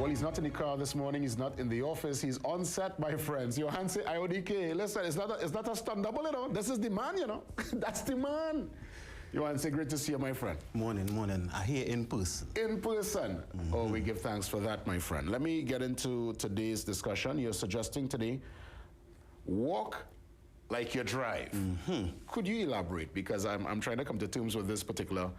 Well, he's not in the car this morning. He's not in the office. He's on set, my friends. Johanse IODK. Listen, it's not a stunt double, you know. This is the man, you know. That's the man. Johanse, great to see you, my friend. Morning. I hear in person. In person. Oh, we give thanks for that, my friend. Let me get into today's discussion. You're suggesting today, walk like you drive. Could you elaborate? Because I'm trying to come to terms with this particular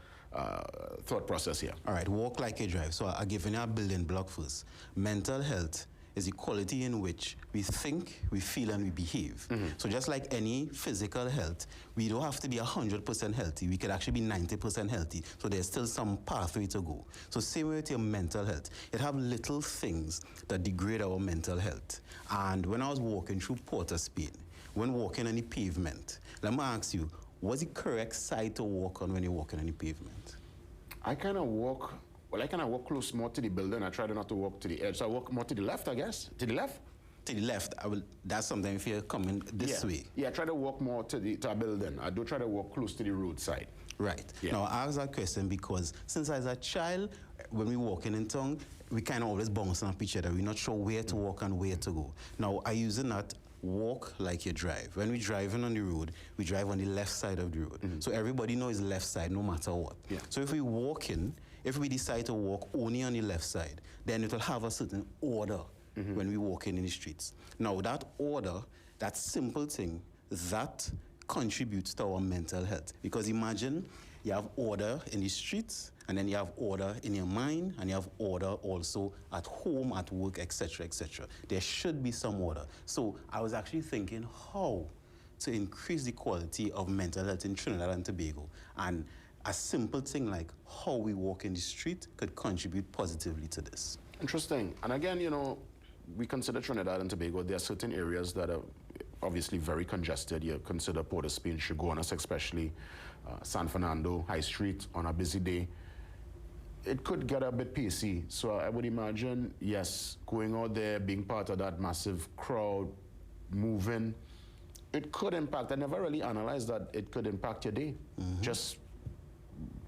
thought process here. All right, walk like you drive. So I'll give you a building block first. Mental health is the quality in which we think, we feel, and we behave. So just like any physical health, we don't have to be 100% healthy. We could actually be 90% healthy. So there's still some pathway to go. So same way with your mental health. It have little things that degrade our mental health. And when I was walking through Port of Spain, when walking on the pavement, let me ask you, what's the correct side to walk on when you're walking on the pavement? I kind of walk close more to the building. I try not to walk to the edge. So I walk more to the left, I guess. To the left? To the left. That's something if you're coming this way. Yeah, I try to walk more to a building. I do try to walk close to the roadside. Right. Yeah. Now, I ask that question because since I was a child, when we walking in town, we kind of always bounce off each other. We're not sure where to walk and where to go. Now, I using that walk like you drive. When we're driving on the road, we drive on the left side of the road. So everybody knows left side no matter what. So if we walk in, if we decide to walk only on the left side, then it will have a certain order when we walk in the streets. Now that order, that simple thing, that contributes to our mental health. Because imagine you have order in the streets, and then you have order in your mind, and you have order also at home, at work, etc., etc. There should be some order. So I was actually thinking how to increase the quality of mental health in Trinidad and Tobago. And a simple thing like how we walk in the street could contribute positively to this. Interesting. And again, you know, we consider Trinidad and Tobago, there are certain areas that are obviously very congested. You consider Port of Spain, Chaguanas especially, San Fernando, High Street on a busy day. It could get a bit pacey. So I would imagine, yes, going out there, being part of that massive crowd, moving, it could impact. I never really analyzed that it could impact your day, just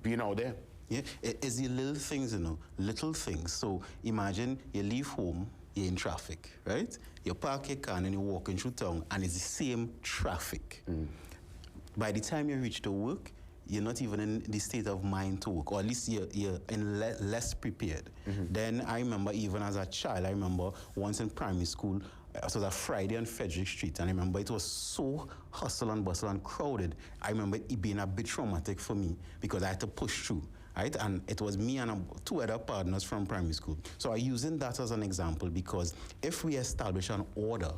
being out there. Yeah, it's the little things, you know, little things. So imagine you leave home, you're in traffic, right? You park your car and you're walking through town and it's the same traffic. By the time you reach to work, you're not even in the state of mind to work, or at least you're in less prepared. Then I remember even as a child, I remember once in primary school, it was a Friday on Frederick Street, and I remember it was so hustle and bustle and crowded. I remember it being a bit traumatic for me because I had to push through, right? And it was me and two other partners from primary school. So I'm using that as an example because if we establish an order,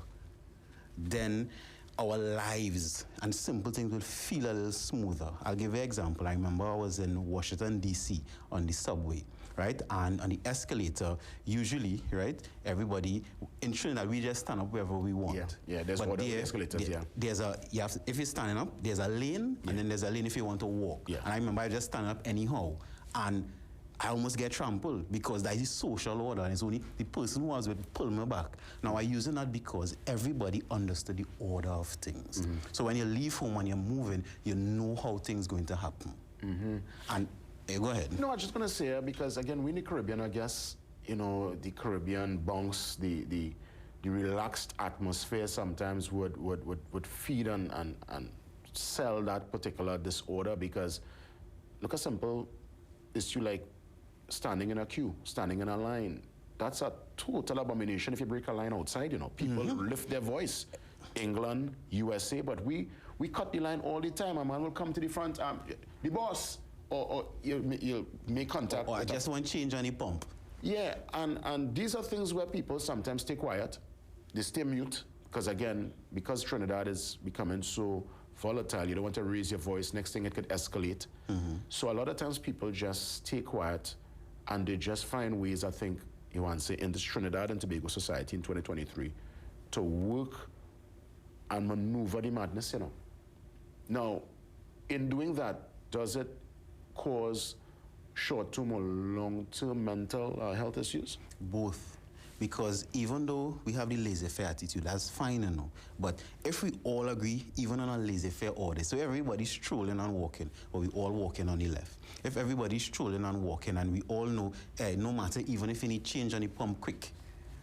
then our lives and simple things will feel a little smoother. I'll give you an example. I remember I was in Washington, D.C. on the subway, right? And on the escalator, usually, right, everybody, in Trinidad, we just stand up wherever we want. Yeah, there's order on the escalators, if you're standing up, there's a lane, and then there's a lane if you want to walk. And I remember I just standing up anyhow, and I almost get trampled because that is social order and it's only the person who was with pull me back. Now I'm using that because everybody understood the order of things. So when you leave home and you're moving, you know how things going to happen. And go ahead. No, I was just going to say, because again, we in the Caribbean, I guess, you know, the Caribbean bounce, the relaxed atmosphere sometimes would feed and sell that particular disorder because look how simple is to like standing in a queue, standing in a line. That's a total abomination if you break a line outside, you know. People lift their voice. England, USA, but we cut the line all the time. A man will come to the front, the boss, or you'll make contact. Or I just want change on the pump. Yeah, and these are things where people sometimes stay quiet. They stay mute, because again, because Trinidad is becoming so volatile, you don't want to raise your voice. Next thing, it could escalate. So a lot of times people just stay quiet and they just find ways, I think, you want to say, in this Trinidad and Tobago society in 2023 to work and maneuver the madness, you know. Now, in doing that, does it cause short-term or long-term mental health issues? Both. Because even though we have the laissez-faire attitude, that's fine, you know. But if we all agree, even on a laissez-faire order, so everybody's strolling and walking, but we all walking on the left. If everybody's strolling and walking, and we all know, no matter even if you need change on the pump quick,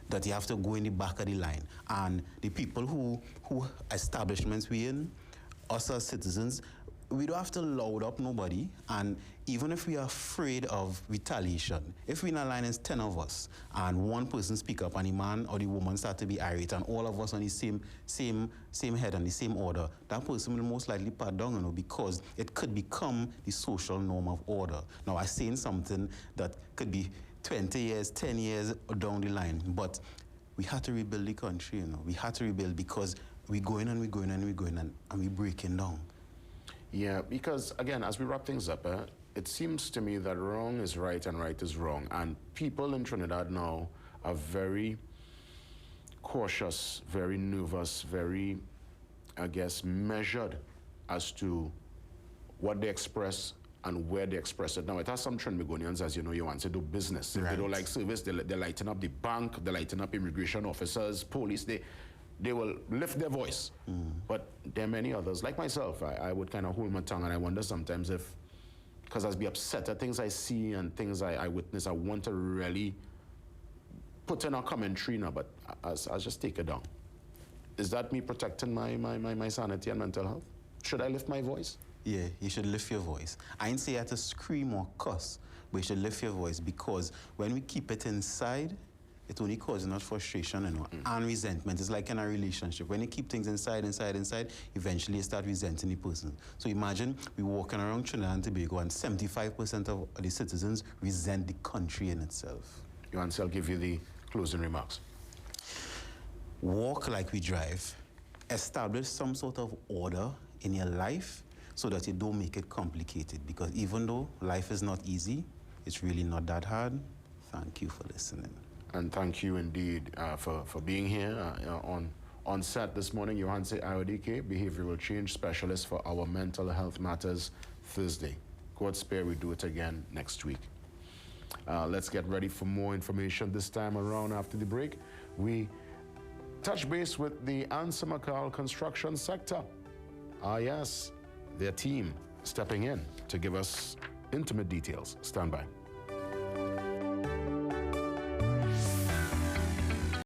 that you have to go in the back of the line. And the people who establishments we in, us as citizens, we don't have to loud up nobody. And even if we are afraid of retaliation, if we're in a line, it's 10 of us, and one person speak up, and the man or the woman start to be irate, and all of us on the same head and the same order, that person will most likely pat down, you know, because it could become the social norm of order. Now, I'm saying something that could be 20 years, 10 years down the line, but we had to rebuild the country, you know. We had to rebuild because we're going and we're going and we're going and we're breaking down. Yeah, because again, as we wrap things up, it seems to me that wrong is right and right is wrong. And people in Trinidad now are very cautious, very nervous, very, I guess, measured as to what they express and where they express it. Now, it has some Trinbagonians, as you know, you want to do business. If they don't like service, they lighten up the bank, they lighten up immigration officers, police, they will lift their voice. But there are many others, like myself, I would kind of hold my tongue, and I wonder sometimes if, because I'd be upset at things I see and things I witness, I want to really put in a commentary now, but I'll just take it down. Is that me protecting my sanity and mental health? Should I lift my voice? Yeah, you should lift your voice. I ain't say you have to scream or cuss, but you should lift your voice, because when we keep it inside, it only causes us frustration, you know, and resentment. It's like in a relationship. When you keep things inside, eventually you start resenting the person. So imagine we walking around Trinidad and Tobago, and 75% of the citizens resent the country in itself. Johan, I'll give you the closing remarks. Walk like we drive. Establish some sort of order in your life so that you don't make it complicated. Because even though life is not easy, it's really not that hard. Thank you for listening. And thank you indeed for being here on set this morning. Johan Ayodike, Behavioral Change Specialist for our Mental Health Matters Thursday. God spare we do it again next week. Let's get ready for more information this time around after the break. We touch base with the Ansa McCall construction sector. Yes, their team stepping in to give us intimate details. Stand by.